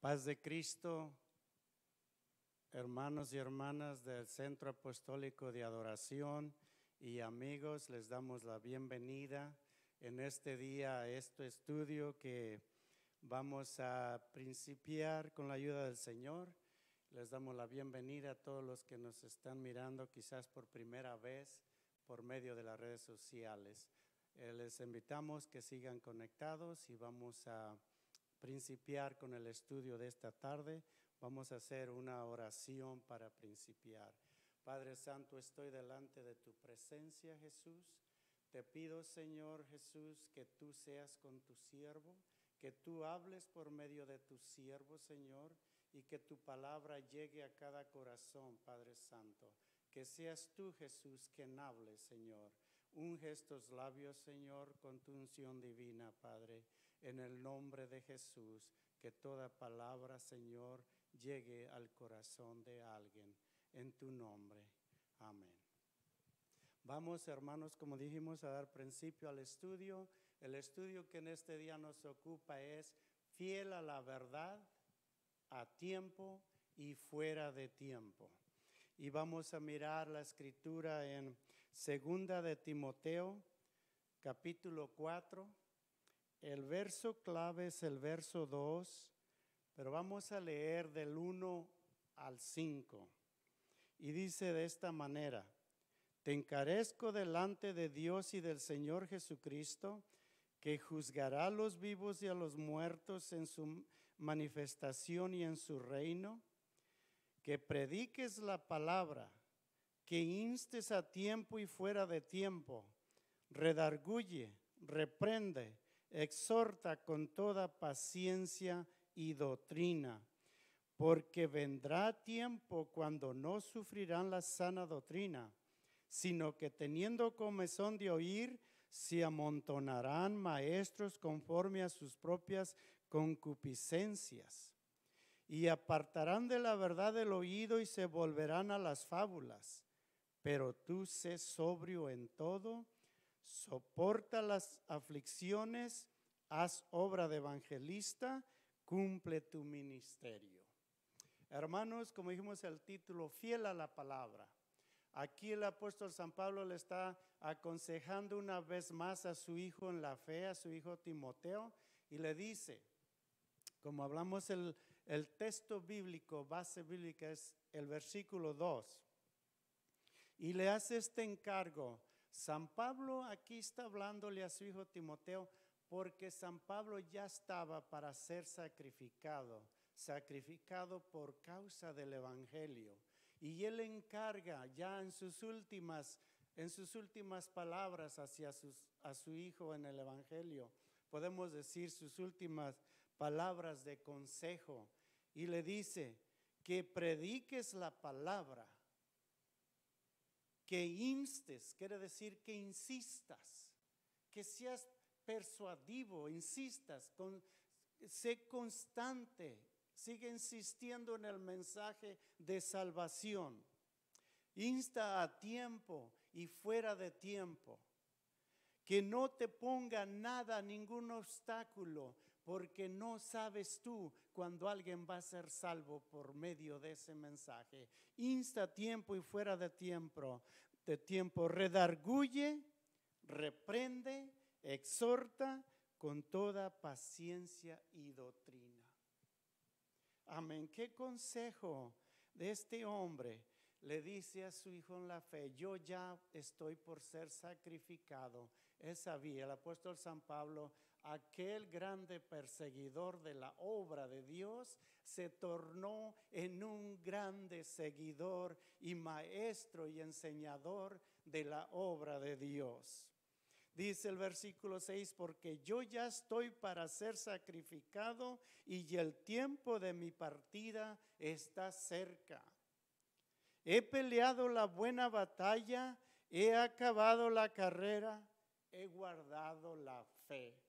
Paz de Cristo, hermanos y hermanas del Centro Apostólico de Adoración y amigos, les damos la bienvenida en este día a este estudio que vamos a principiar con la ayuda del Señor. Les damos la bienvenida a todos los que nos están mirando quizás por primera vez por medio de las redes sociales. Les invitamos que sigan conectados y vamos a principiar con el estudio de esta tarde. Vamos a hacer una oración para principiar. Padre Santo, estoy delante de tu presencia, Jesús. Te pido, Señor Jesús, que tú seas con tu siervo, que tú hables por medio de tu siervo, Señor, y que tu palabra llegue a cada corazón, Padre Santo. Que seas tú, Jesús, quien hable, Señor. Unge estos labios, Señor, con tu unción divina, Padre. En el nombre de Jesús, que toda palabra, Señor, llegue al corazón de alguien. En tu nombre. Amén. Vamos, hermanos, como dijimos, a dar principio al estudio. El estudio que en este día nos ocupa es fiel a la verdad, a tiempo y fuera de tiempo. Y vamos a mirar la escritura en 2 de Timoteo, capítulo 4. El verso clave es el verso 2, pero vamos a leer del 1 al 5. Y dice de esta manera: Te encarezco delante de Dios y del Señor Jesucristo, que juzgará a los vivos y a los muertos en su manifestación y en su reino, que prediques la palabra, que instes a tiempo y fuera de tiempo, redarguye, reprende, exhorta con toda paciencia y doctrina, porque vendrá tiempo cuando no sufrirán la sana doctrina, sino que teniendo comezón de oír, se amontonarán maestros conforme a sus propias concupiscencias, y apartarán de la verdad el oído y se volverán a las fábulas. Pero tú sé sobrio en todo, soporta las aflicciones, haz obra de evangelista, cumple tu ministerio. Hermanos, como dijimos el título, fiel a la palabra. Aquí el apóstol San Pablo le está aconsejando una vez más a su hijo en la fe, a su hijo Timoteo, y le dice, como hablamos el texto bíblico, base bíblica es el versículo 2, y le hace este encargo. San Pablo aquí está hablándole a su hijo Timoteo porque San Pablo ya estaba para ser sacrificado por causa del evangelio. Y él encarga ya en sus últimas palabras a su hijo en el evangelio, podemos decir sus últimas palabras de consejo, y le dice que prediques la palabra, que instes, quiere decir que insistas, que seas persuadivo, insistas, sé constante, sigue insistiendo en el mensaje de salvación. Insta a tiempo y fuera de tiempo. Que no te ponga nada, ningún obstáculo, porque no sabes tú cuando alguien va a ser salvo por medio de ese mensaje. Insta a tiempo y fuera de tiempo, redarguye, reprende, exhorta con toda paciencia y doctrina. Amén. ¿Qué consejo de este hombre le dice a su hijo en la fe? Yo ya estoy por ser sacrificado. Él sabía, el apóstol San Pablo, aquel grande perseguidor de la obra de Dios, se tornó en un grande seguidor y maestro y enseñador de la obra de Dios. Dice el versículo 6, porque yo ya estoy para ser sacrificado y el tiempo de mi partida está cerca. He peleado la buena batalla, he acabado la carrera, he guardado la fe.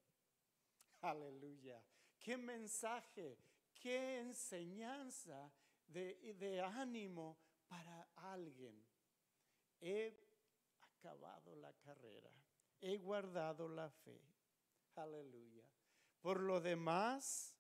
Aleluya. Qué mensaje, qué enseñanza de ánimo para alguien. He acabado la carrera, he guardado la fe. Aleluya. Por lo demás,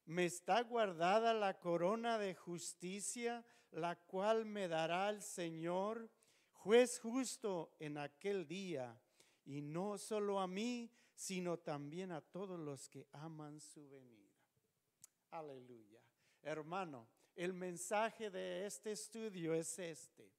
Me está guardada la corona de justicia, la cual me dará el Señor, juez justo en aquel día, y no solo a mí, sino también a todos los que aman su venida. Aleluya. Hermano, el mensaje de este estudio es este: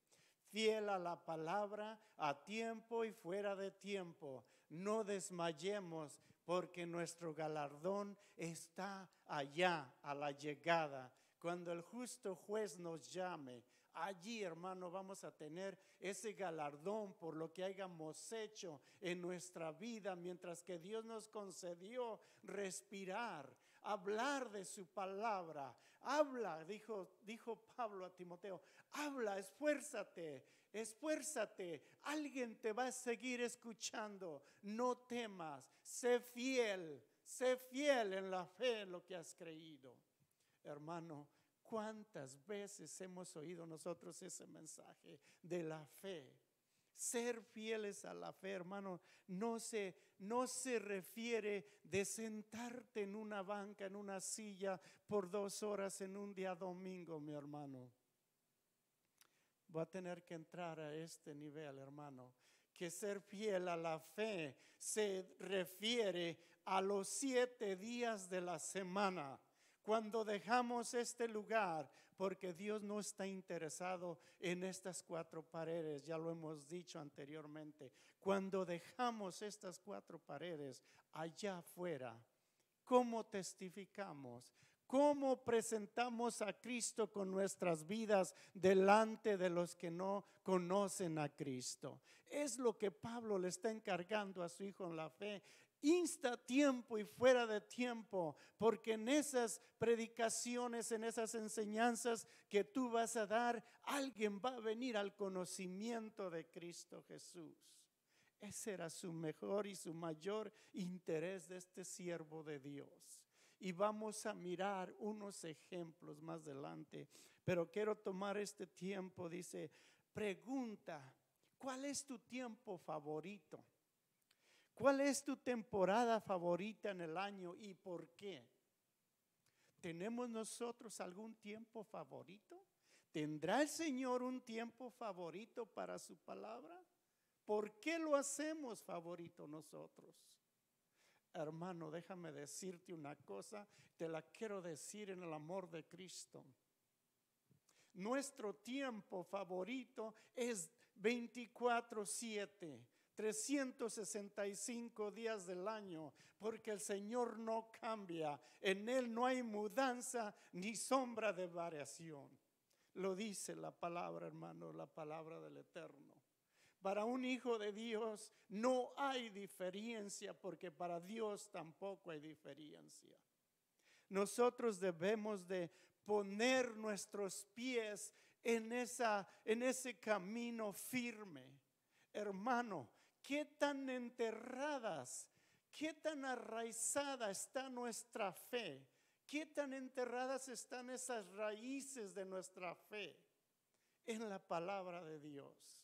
fiel a la palabra, a tiempo y fuera de tiempo. No desmayemos, porque nuestro galardón está allá a la llegada. Cuando el justo juez nos llame, allí, hermano, vamos a tener ese galardón por lo que hayamos hecho en nuestra vida, mientras que Dios nos concedió respirar, hablar de su palabra. Habla, dijo Pablo a Timoteo, habla, esfuérzate. Alguien te va a seguir escuchando. No temas, sé fiel en la fe, en lo que has creído. Hermano, ¿cuántas veces hemos oído nosotros ese mensaje de la fe? Ser fieles a la fe, hermano, no se refiere de sentarte en una banca, en una silla por 2 horas en un día domingo, mi hermano. Voy a tener que entrar a este nivel, hermano, que ser fiel a la fe se refiere a los 7 días de la semana. Cuando dejamos este lugar, porque Dios no está interesado en estas 4 paredes, ya lo hemos dicho anteriormente. Cuando dejamos estas 4 paredes allá afuera, ¿cómo testificamos? ¿Cómo presentamos a Cristo con nuestras vidas delante de los que no conocen a Cristo? Es lo que Pablo le está encargando a su hijo en la fe. Insta tiempo y fuera de tiempo, porque en esas predicaciones, en esas enseñanzas que tú vas a dar, alguien va a venir al conocimiento de Cristo Jesús. Ese era su mejor y su mayor interés de este siervo de Dios. Y vamos a mirar unos ejemplos más adelante, pero quiero tomar este tiempo. Dice, pregunta, ¿cuál es tu tiempo favorito? ¿Cuál es tu temporada favorita en el año y por qué? ¿Tenemos nosotros algún tiempo favorito? ¿Tendrá el Señor un tiempo favorito para su palabra? ¿Por qué lo hacemos favorito nosotros? Hermano, déjame decirte una cosa, te la quiero decir en el amor de Cristo. Nuestro tiempo favorito es 24/7, 365 días del año, porque el Señor no cambia, en Él no hay mudanza ni sombra de variación. Lo dice la palabra, hermano, la palabra del Eterno. Para un hijo de Dios no hay diferencia, porque para Dios tampoco hay diferencia. Nosotros debemos de poner nuestros pies en ese camino firme. Hermano, ¿qué tan enterradas, qué tan arraizada está nuestra fe? ¿Qué tan enterradas están esas raíces de nuestra fe en la palabra de Dios?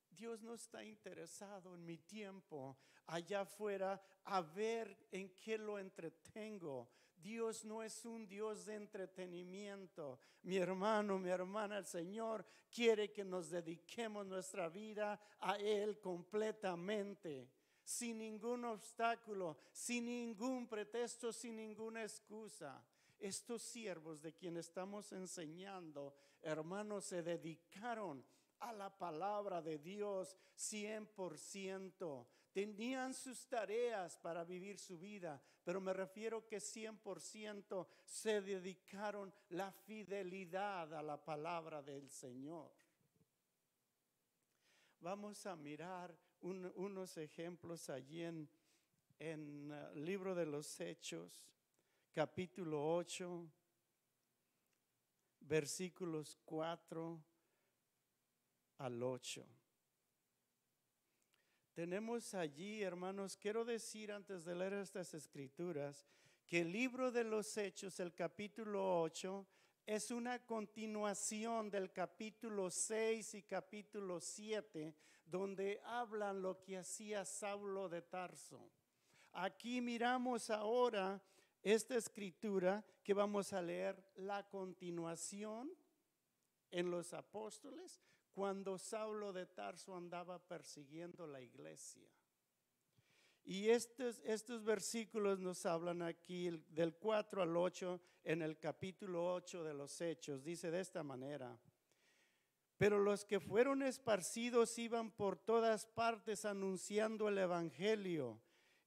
Dios no está interesado en mi tiempo allá afuera a ver en qué lo entretengo. Dios no es un Dios de entretenimiento. Mi hermano, mi hermana, el Señor quiere que nos dediquemos nuestra vida a Él completamente, sin ningún obstáculo, sin ningún pretexto, sin ninguna excusa. Estos siervos de quien estamos enseñando, hermanos, se dedicaron a la palabra de Dios 100%. Tenían sus tareas para vivir su vida, pero me refiero que 100% se dedicaron la fidelidad a la palabra del Señor. Vamos a mirar unos ejemplos allí en el libro de los Hechos, capítulo 8, versículos 4 al 8. Tenemos allí, hermanos, quiero decir antes de leer estas escrituras, que el libro de los Hechos, el capítulo 8, es una continuación del capítulo 6 y capítulo 7, donde hablan lo que hacía Saulo de Tarso. Aquí miramos ahora esta escritura que vamos a leer la continuación en los apóstoles, cuando Saulo de Tarso andaba persiguiendo la iglesia. Y estos versículos nos hablan aquí del 4 al 8 en el capítulo 8 de los Hechos. Dice de esta manera: pero los que fueron esparcidos iban por todas partes anunciando el evangelio.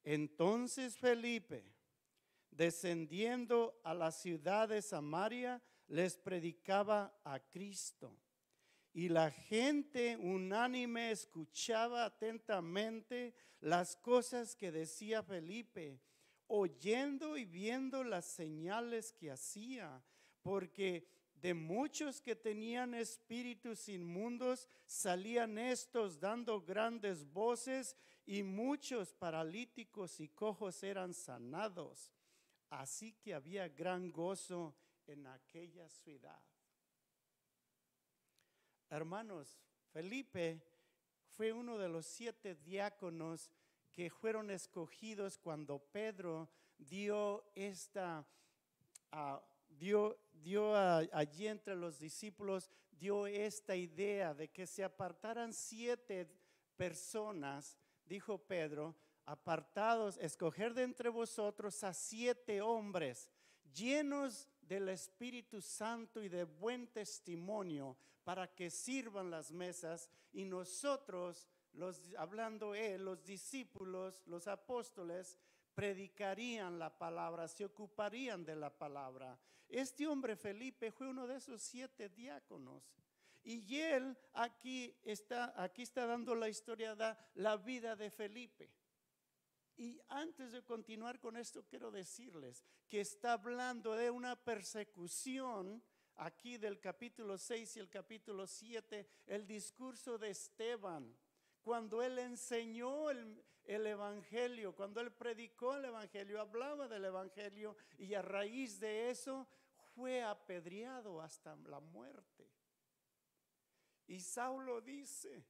Entonces Felipe, descendiendo a la ciudad de Samaria, les predicaba a Cristo. Y la gente unánime escuchaba atentamente las cosas que decía Felipe, oyendo y viendo las señales que hacía, porque de muchos que tenían espíritus inmundos salían estos dando grandes voces, y muchos paralíticos y cojos eran sanados. Así que había gran gozo en aquella ciudad. Hermanos, Felipe fue uno de los 7 diáconos que fueron escogidos cuando Pedro dio allí entre los discípulos, dio esta idea de que se apartaran 7 personas, dijo Pedro, apartados, escoger de entre vosotros a 7 hombres llenos del Espíritu Santo y de buen testimonio, para que sirvan las mesas, y nosotros, los discípulos, los apóstoles, predicarían la palabra, se ocuparían de la palabra. Este hombre Felipe fue uno de esos 7 diáconos. Y él aquí está dando la historia de la vida de Felipe. Y antes de continuar con esto, quiero decirles que está hablando de una persecución. Aquí del capítulo 6 y el capítulo 7, el discurso de Esteban, cuando él enseñó el evangelio, cuando él predicó el evangelio, hablaba del evangelio, y a raíz de eso fue apedreado hasta la muerte. Y Saulo dice,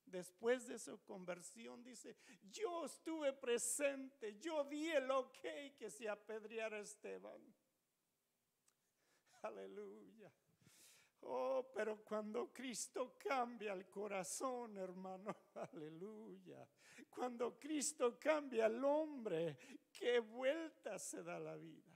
después de su conversión, dice: yo estuve presente, yo di el ok que se apedreara Esteban. Aleluya. Oh, pero cuando Cristo cambia el corazón, hermano, aleluya. Cuando Cristo cambia al hombre, qué vuelta se da la vida.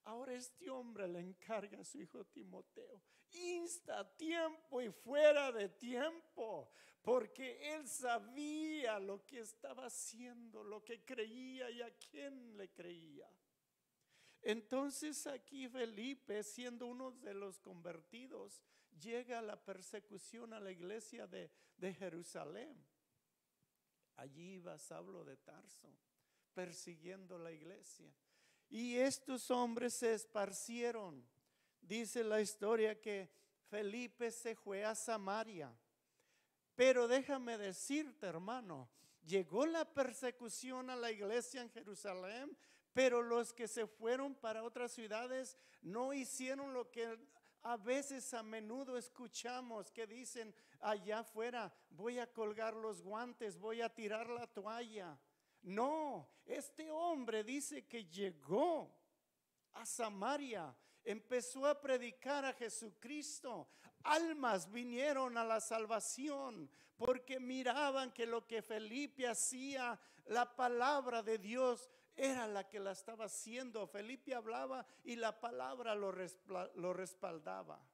Ahora este hombre le encarga a su hijo Timoteo: insta a tiempo y fuera de tiempo, porque él sabía lo que estaba haciendo, lo que creía y a quién le creía. Entonces aquí Felipe, siendo uno de los convertidos, llega a la persecución a la iglesia de Jerusalén. Allí iba Saulo de Tarso persiguiendo la iglesia. Y estos hombres se esparcieron. Dice la historia que Felipe se fue a Samaria. Pero déjame decirte, hermano, llegó la persecución a la iglesia en Jerusalén, pero los que se fueron para otras ciudades no hicieron lo que a veces, a menudo escuchamos, que dicen allá afuera: voy a colgar los guantes, voy a tirar la toalla. No, este hombre dice que llegó a Samaria, empezó a predicar a Jesucristo. Almas vinieron a la salvación porque miraban que lo que Felipe hacía, la palabra de Dios era la que la estaba haciendo. Felipe hablaba y la palabra lo respaldaba.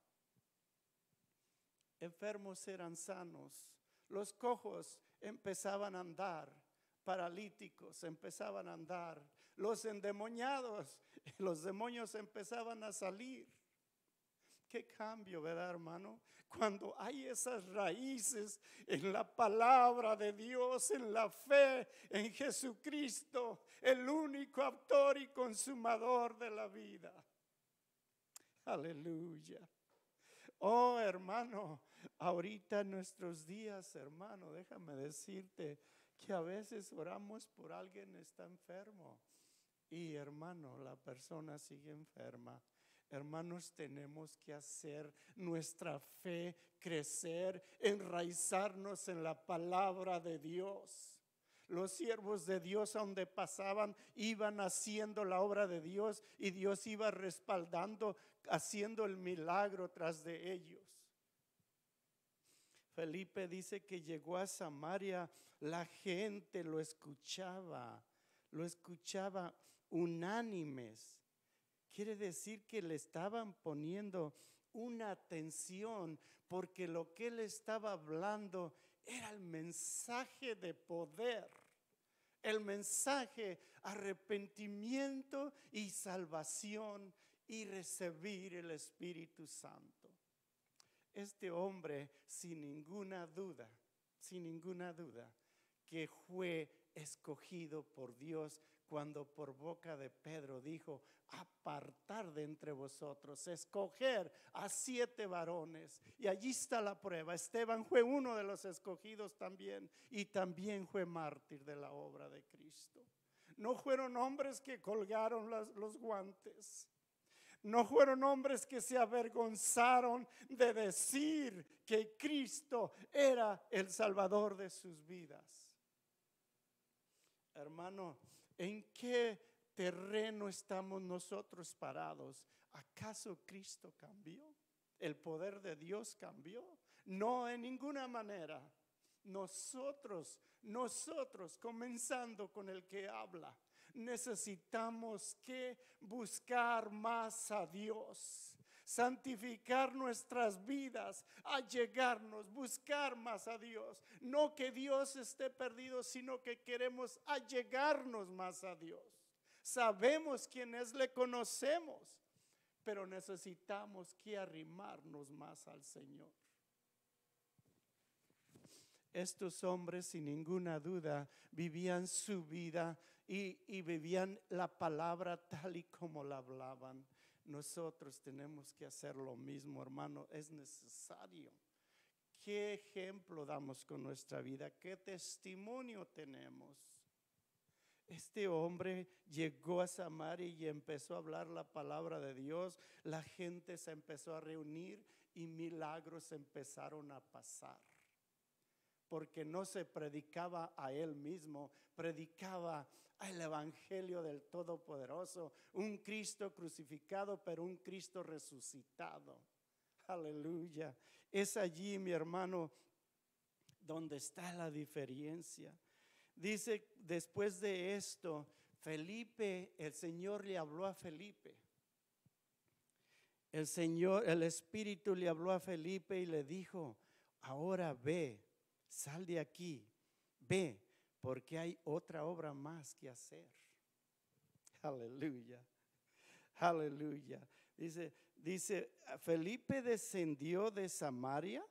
Enfermos eran sanos, los cojos empezaban a andar, paralíticos empezaban a andar, los endemoniados, los demonios empezaban a salir. Qué cambio, ¿verdad, hermano? Cuando hay esas raíces en la palabra de Dios, en la fe en Jesucristo, el único autor y consumador de la vida. Aleluya. Oh, hermano, ahorita en nuestros días, hermano, déjame decirte que a veces oramos por alguien que está enfermo y, hermano, la persona sigue enferma. Hermanos, tenemos que hacer nuestra fe crecer, enraizarnos en la palabra de Dios. Los siervos de Dios, a donde pasaban, iban haciendo la obra de Dios y Dios iba respaldando, haciendo el milagro tras de ellos. Felipe dice que llegó a Samaria, la gente lo escuchaba unánimes. Quiere decir que le estaban poniendo una atención, porque lo que él estaba hablando era el mensaje de poder, el mensaje arrepentimiento y salvación y recibir el Espíritu Santo. Este hombre, sin ninguna duda, que fue escogido por Dios, cuando por boca de Pedro dijo: apartar de entre vosotros, escoger a 7 varones. Y allí está la prueba. Esteban fue uno de los escogidos también, y también fue mártir de la obra de Cristo. No fueron hombres que colgaron los guantes. No fueron hombres que se avergonzaron de decir que Cristo era el Salvador de sus vidas. Hermano, ¿en qué terreno estamos nosotros parados? ¿Acaso Cristo cambió? ¿El poder de Dios cambió? No, en ninguna manera. Nosotros, comenzando con el que habla, necesitamos que buscar más a Dios, santificar nuestras vidas, allegarnos, buscar más a Dios. No que Dios esté perdido, sino que queremos allegarnos más a Dios. Sabemos quién es, le conocemos, pero necesitamos que arrimarnos más al Señor. Estos hombres, sin ninguna duda, vivían su vida y vivían la palabra tal y como la hablaban. Nosotros tenemos que hacer lo mismo, hermano. Es necesario. ¿Qué ejemplo damos con nuestra vida? ¿Qué testimonio tenemos? Este hombre llegó a Samaria y empezó a hablar la palabra de Dios. La gente se empezó a reunir y milagros empezaron a pasar. Porque no se predicaba a él mismo, predicaba el evangelio del Todopoderoso, un Cristo crucificado, pero un Cristo resucitado. Aleluya. Es allí, mi hermano, donde está la diferencia. Dice, después de esto, el Señor le habló a Felipe. El Espíritu le habló a Felipe y le dijo: ahora ve, sal de aquí, ve, porque hay otra obra más que hacer. Aleluya, aleluya. Dice, Felipe descendió de Samaria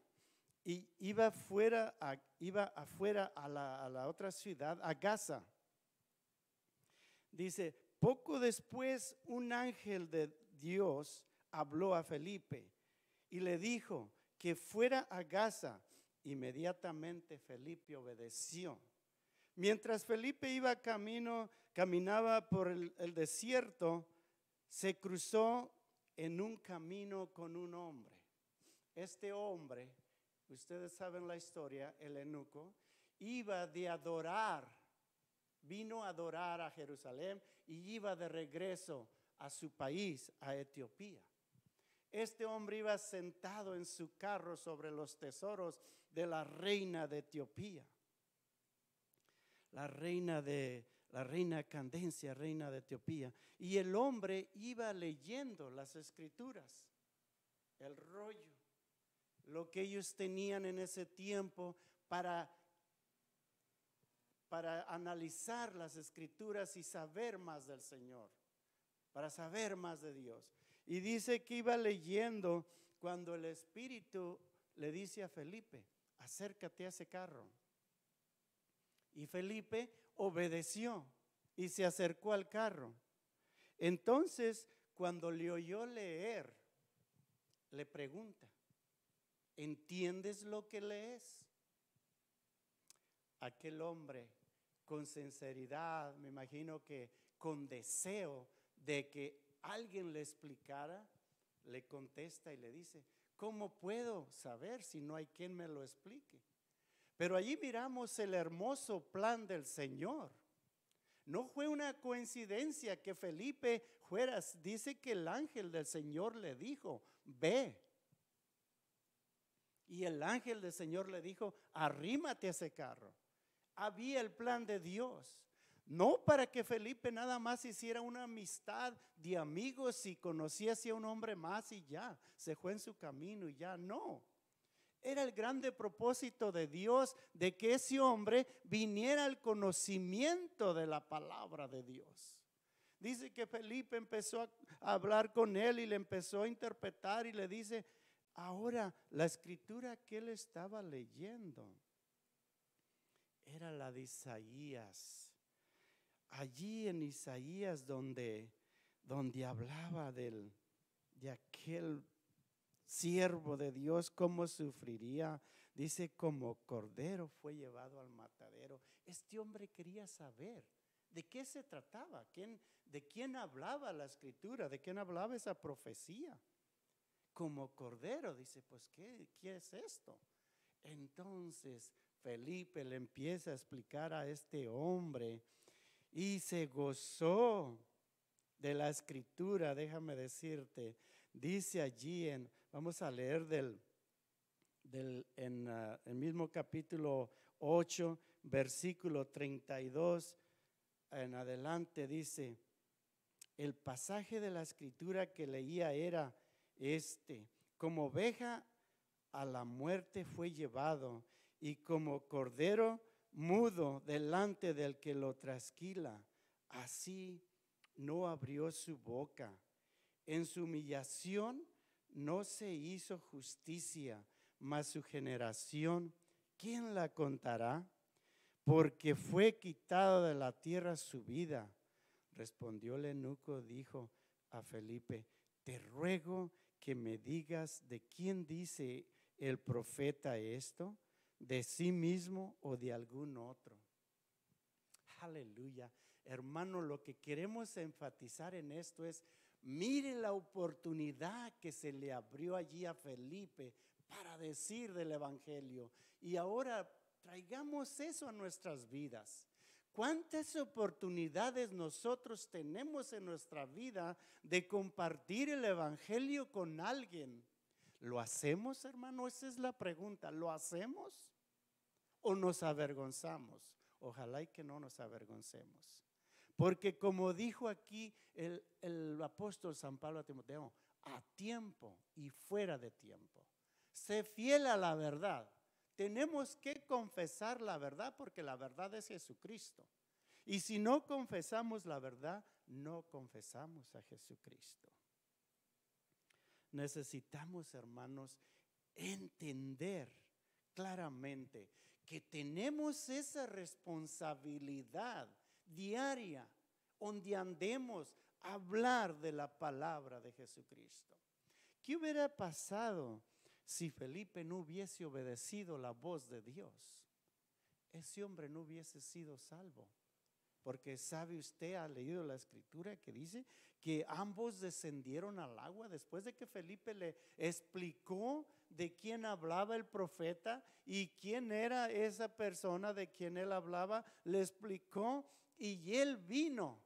y iba afuera a la otra ciudad, a Gaza. Dice, poco después un ángel de Dios habló a Felipe y le dijo que fuera a Gaza. Inmediatamente Felipe obedeció. Mientras Felipe caminaba por el desierto, se cruzó en un camino con un hombre. Este hombre, ustedes saben la historia, el eunuco, vino a adorar a Jerusalén y iba de regreso a su país, a Etiopía. Este hombre iba sentado en su carro sobre los tesoros de la reina de Etiopía, la reina Candace, reina de Etiopía. Y el hombre iba leyendo las escrituras, el rollo, lo que ellos tenían en ese tiempo para analizar las escrituras y saber más del Señor, para saber más de Dios. Y dice que iba leyendo cuando el Espíritu le dice a Felipe: acércate a ese carro. Y Felipe obedeció y se acercó al carro. Entonces, cuando le oyó leer, le pregunta: ¿entiendes lo que lees? Aquel hombre, con sinceridad, me imagino que con deseo de que alguien le explicara, le contesta y le dice: ¿cómo puedo saber si no hay quien me lo explique? Pero allí miramos el hermoso plan del Señor. No fue una coincidencia que Felipe fuera. Dice que el ángel del Señor le dijo, ve. Y el ángel del Señor le dijo, arrímate a ese carro. Había el plan de Dios. No para que Felipe nada más hiciera una amistad de amigos y conociese a un hombre más y ya, se fue en su camino y ya, no. Era el grande propósito de Dios de que ese hombre viniera al conocimiento de la palabra de Dios. Dice que Felipe empezó a hablar con él y le empezó a interpretar y le dice, ahora la escritura que él estaba leyendo era la de Isaías. Allí en Isaías donde hablaba de aquel siervo de Dios, cómo sufriría. Dice, como cordero fue llevado al matadero. Este hombre quería saber de qué se trataba, de quién hablaba la escritura, de quién hablaba esa profecía. Como cordero, dice, pues ¿qué es esto? Entonces Felipe le empieza a explicar a este hombre y se gozó de la escritura. Déjame decirte, dice allí vamos a leer en el mismo capítulo 8, versículo 32 en adelante, dice, el pasaje de la escritura que leía era como oveja a la muerte fue llevado, y como cordero mudo delante del que lo trasquila, así no abrió su boca. En su humillación no se hizo justicia, mas su generación, ¿quién la contará? Porque fue quitado de la tierra su vida. Respondió el eunuco, dijo a Felipe, te ruego que me digas de quién dice el profeta esto, de sí mismo o de algún otro. Aleluya. Hermano, lo que queremos enfatizar en esto es, mire la oportunidad que se le abrió allí a Felipe para decir del evangelio. Y ahora traigamos eso a nuestras vidas. ¿Cuántas oportunidades nosotros tenemos en nuestra vida de compartir el evangelio con alguien? ¿Lo hacemos, hermano? Esa es la pregunta. ¿Lo hacemos o nos avergonzamos? Ojalá y que no nos avergoncemos. Porque como dijo aquí el apóstol San Pablo a Timoteo, a tiempo y fuera de tiempo, sé fiel a la verdad. Tenemos que confesar la verdad porque la verdad es Jesucristo. Y si no confesamos la verdad, no confesamos a Jesucristo. Necesitamos, hermanos, entender claramente que tenemos esa responsabilidad diaria donde andemos a hablar de la palabra de Jesucristo. ¿Qué hubiera pasado si Felipe no hubiese obedecido la voz de Dios? Ese hombre no hubiese sido salvo. Porque sabe usted, ha leído la escritura que dice que ambos descendieron al agua después de que Felipe le explicó de quién hablaba el profeta y quién era esa persona de quien él hablaba. Le explicó y él vino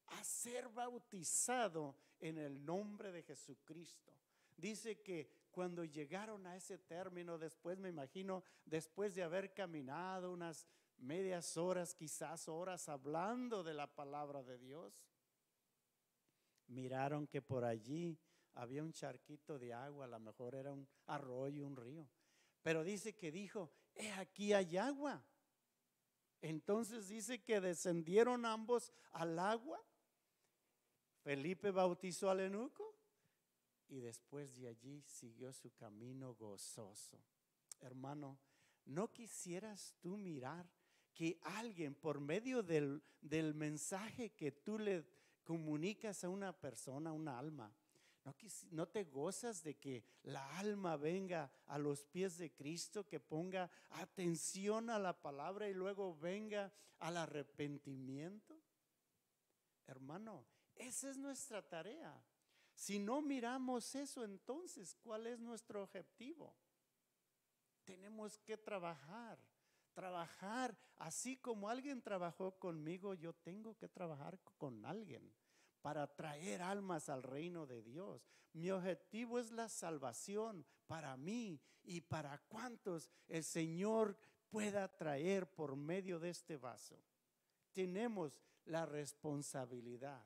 a ser bautizado en el nombre de Jesucristo. Dice que cuando llegaron a ese término, después me imagino, después de haber caminado unas medias horas, quizás horas, hablando de la palabra de Dios, miraron que por allí había un charquito de agua, a lo mejor era un arroyo, un río, pero dice que dijo, aquí hay agua. Entonces dice que descendieron ambos al agua. Felipe bautizó al eunuco y después de allí siguió su camino gozoso. Hermano, ¿no quisieras tú mirar que alguien por medio del mensaje que tú le comunicas a una persona, una alma, no te gozas de que la alma venga a los pies de Cristo, que ponga atención a la palabra y luego venga al arrepentimiento? Hermano, esa es nuestra tarea. Si no miramos eso, entonces, ¿cuál es nuestro objetivo? Tenemos que trabajar trabajar así como alguien trabajó conmigo, yo tengo que trabajar con alguien para traer almas al reino de Dios. Mi objetivo es la salvación para mí y para cuantos el Señor pueda traer por medio de este vaso. Tenemos la responsabilidad.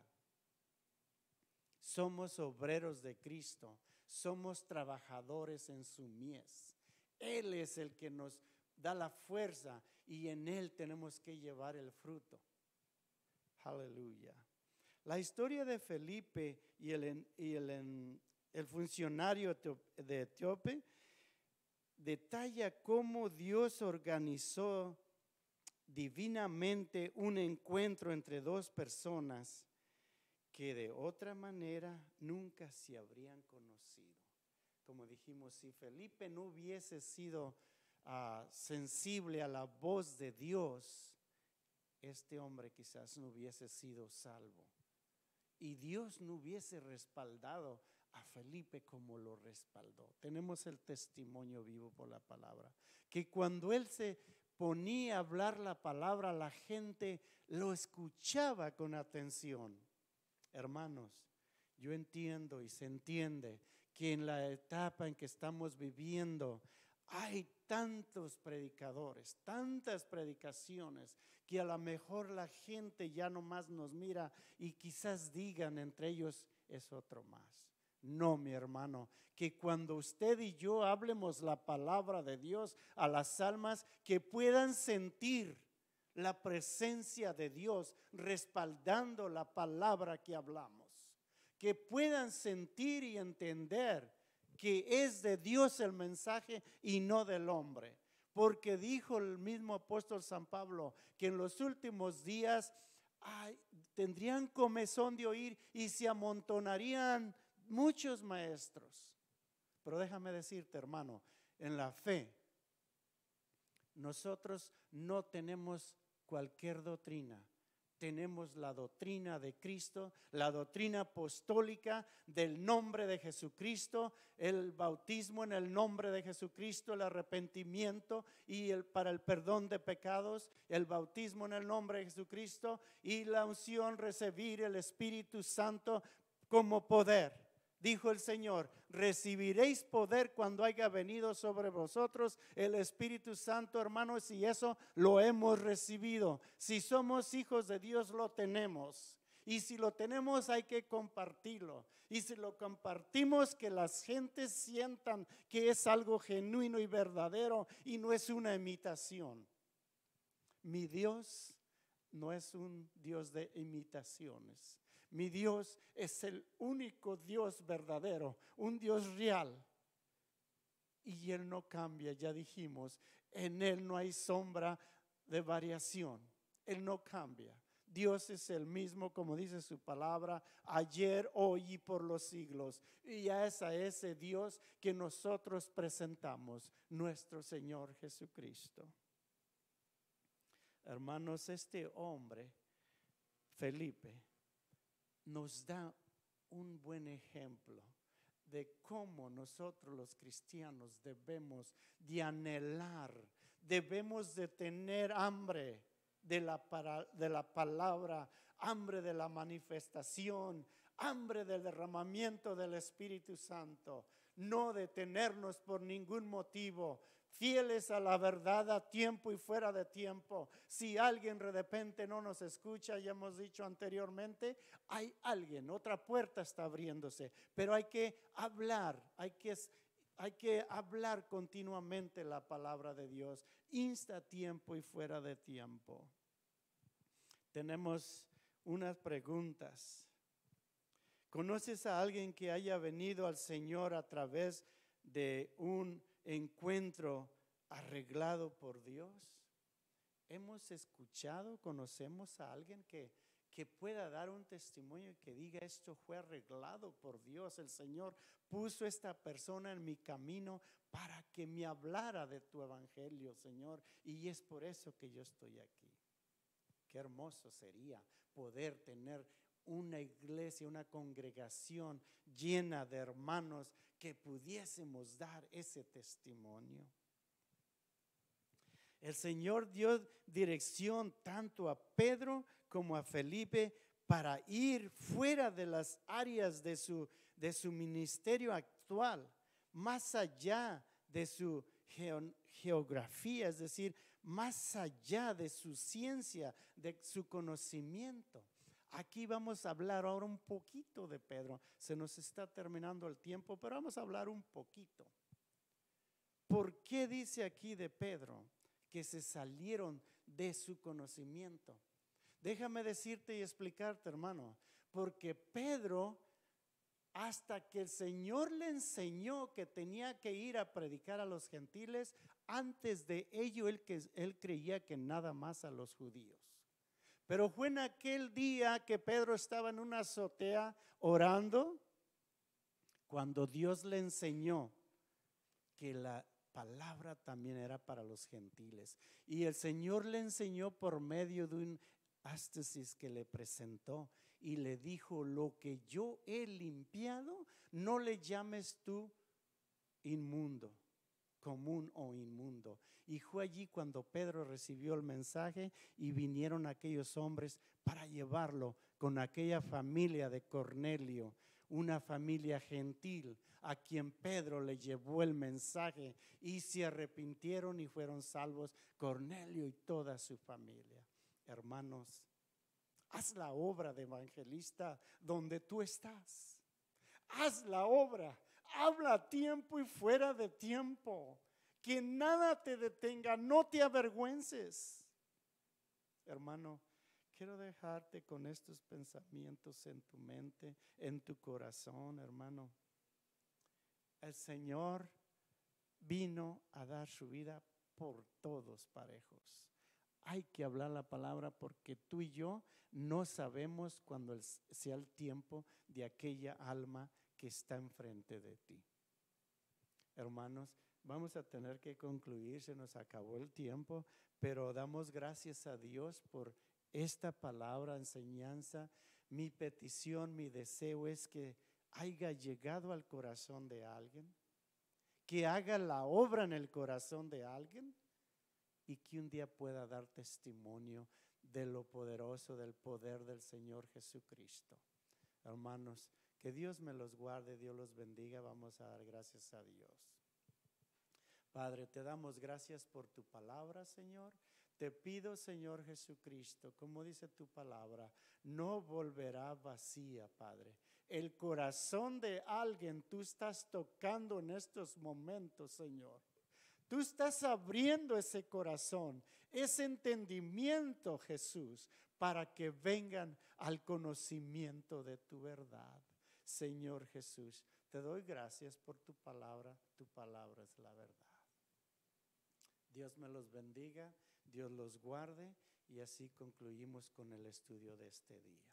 Somos obreros de Cristo, somos trabajadores en su mies. Él es el que nos da la fuerza y en Él tenemos que llevar el fruto. Aleluya. La historia de Felipe y el funcionario de Etíope detalla cómo Dios organizó divinamente un encuentro entre dos personas que de otra manera nunca se habrían conocido. Como dijimos, si Felipe no hubiese sido sensible a la voz de Dios, este hombre quizás no hubiese sido salvo. Y Dios no hubiese respaldado a Felipe como lo respaldó. Tenemos el testimonio vivo por la palabra, que cuando él se ponía a hablar la palabra, la gente lo escuchaba con atención. Hermanos, yo entiendo y se entiende que en la etapa en que estamos viviendo hay tantos predicadores, tantas predicaciones, que a lo mejor la gente ya nomás nos mira y quizás digan entre ellos, es otro más. No, mi hermano, que cuando usted y yo hablemos la palabra de Dios a las almas, que puedan sentir la presencia de Dios respaldando la palabra que hablamos, que puedan sentir y entender que es de Dios el mensaje y no del hombre. Porque dijo el mismo apóstol San Pablo que en los últimos días tendrían comezón de oír y se amontonarían muchos maestros. Pero déjame decirte, hermano, en la fe nosotros no tenemos cualquier doctrina. Tenemos la doctrina de Cristo, la doctrina apostólica del nombre de Jesucristo, el bautismo en el nombre de Jesucristo, el arrepentimiento y para el perdón de pecados, el bautismo en el nombre de Jesucristo y la unción, recibir el Espíritu Santo como poder. Dijo el Señor, recibiréis poder cuando haya venido sobre vosotros el Espíritu Santo, hermanos, y eso lo hemos recibido. Si somos hijos de Dios, lo tenemos. Y si lo tenemos, hay que compartirlo. Y si lo compartimos, que las gentes sientan que es algo genuino y verdadero y no es una imitación. Mi Dios no es un Dios de imitaciones. Mi Dios es el único Dios verdadero, un Dios real. Y Él no cambia, ya dijimos, en Él no hay sombra de variación. Él no cambia. Dios es el mismo, como dice su palabra, ayer, hoy y por los siglos. Y es a ese Dios que nosotros presentamos, nuestro Señor Jesucristo. Hermanos, este hombre, Felipe, nos da un buen ejemplo de cómo nosotros los cristianos debemos de anhelar, debemos de tener hambre de la palabra, hambre de la manifestación, hambre del derramamiento del Espíritu Santo, no detenernos por ningún motivo. Fieles a la verdad a tiempo y fuera de tiempo. Si alguien de repente no nos escucha, ya hemos dicho anteriormente, hay alguien, otra puerta está abriéndose, pero hay que hablar, hay que hablar continuamente la palabra de Dios, insta tiempo y fuera de tiempo. Tenemos unas preguntas. ¿Conoces a alguien que haya venido al Señor a través de un encuentro arreglado por Dios? ¿Hemos escuchado, conocemos a alguien que pueda dar un testimonio y que diga esto fue arreglado por Dios? El Señor puso esta persona en mi camino para que me hablara de tu evangelio, Señor, y es por eso que yo estoy aquí. Qué hermoso sería poder tener una iglesia, una congregación llena de hermanos que pudiésemos dar ese testimonio. El Señor dio dirección tanto a Pedro como a Felipe para ir fuera de las áreas de su ministerio actual, más allá de su geografía, es decir, más allá de su ciencia, de su conocimiento. Aquí vamos a hablar ahora un poquito de Pedro. Se nos está terminando el tiempo, pero vamos a hablar un poquito. ¿Por qué dice aquí de Pedro que se salieron de su conocimiento? Déjame decirte y explicarte, hermano, porque Pedro, hasta que el Señor le enseñó que tenía que ir a predicar a los gentiles, antes de ello él creía que nada más a los judíos. Pero fue en aquel día que Pedro estaba en una azotea orando, cuando Dios le enseñó que la palabra también era para los gentiles. Y el Señor le enseñó por medio de un éxtasis que le presentó y le dijo: lo que yo he limpiado, no le llames tú inmundo, común o inmundo. Y fue allí cuando Pedro recibió el mensaje y vinieron aquellos hombres para llevarlo con aquella familia de Cornelio, una familia gentil a quien Pedro le llevó el mensaje, y se arrepintieron y fueron salvos Cornelio y toda su familia. Hermanos, haz la obra de evangelista donde tú estás. Haz la obra, habla a tiempo y fuera de tiempo. Que nada te detenga, no te avergüences. Hermano, quiero dejarte con estos pensamientos en tu mente, en tu corazón, hermano. El Señor vino a dar su vida por todos parejos. Hay que hablar la palabra, porque tú y yo no sabemos cuándo sea el tiempo de aquella alma que está enfrente de ti. Hermanos, vamos a tener que concluir, se nos acabó el tiempo, pero damos gracias a Dios por esta palabra, enseñanza. Mi petición, mi deseo es que haya llegado al corazón de alguien, que haga la obra en el corazón de alguien, y que un día pueda dar testimonio de lo poderoso, del poder del Señor Jesucristo. Hermanos, que Dios me los guarde, Dios los bendiga. Vamos a dar gracias a Dios. Padre, te damos gracias por tu palabra, Señor. Te pido, Señor Jesucristo, como dice tu palabra, no volverá vacía, Padre. El corazón de alguien tú estás tocando en estos momentos, Señor. Tú estás abriendo ese corazón, ese entendimiento, Jesús, para que vengan al conocimiento de tu verdad. Señor Jesús, te doy gracias por tu palabra es la verdad. Dios me los bendiga, Dios los guarde, y así concluimos con el estudio de este día.